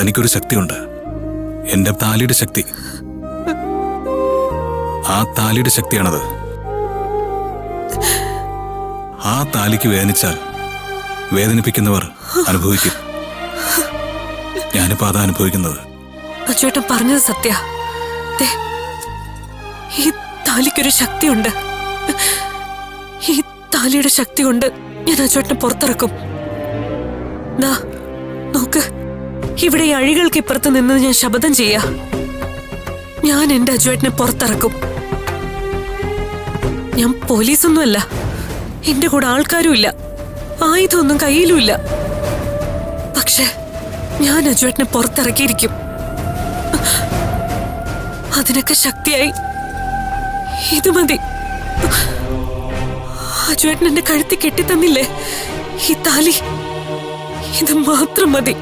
തനിക്കൊരു ശക്തിയുണ്ട്, എന്റെ താലിയുടെ ശക്തി. ആ താലിയുടെ ശക്തിയാണത്. ആ താലിക്ക് വേദനിച്ചാൽ വേദനിപ്പിക്കുന്നവർ അനുഭവിക്കും. ഞാനിപ്പോ അതാ അനുഭവിക്കുന്നത്. അച്ചുവേട്ടൻ പറഞ്ഞത് സത്യ. ഈ താലിക്കൊരു ശക്തിയുണ്ട്. ഈ താലിയുടെ ശക്തി കൊണ്ട് ഞാൻ അച്ചുവേട്ടനെ പുറത്തിറക്കും. നോക്ക്, ഇവിടെ ഈ അഴികൾക്ക് ഇപ്പുറത്ത് നിന്ന് ഞാൻ ശപഥം ചെയ്യാ. ഞാൻ എന്റെ അച്ചുവേട്ടനെ പുറത്തിറക്കും. ഞാൻ പോലീസൊന്നുമല്ല, എന്റെ കൂടെ ആൾക്കാരും ഇല്ല, ആയുധമൊന്നും കയ്യിലുമില്ല. പക്ഷെ ഞാൻ അച്ചുവേട്ടനെ പുറത്തിറക്കിയിരിക്കും. അതിനൊക്കെ ശക്തിയായി ഇത് മതി. അച്ചുവേട്ടൻ എന്റെ കഴുത്തി കെട്ടിത്തന്നില്ലേ ഈ താലി, ഇത് മാത്രം മതി.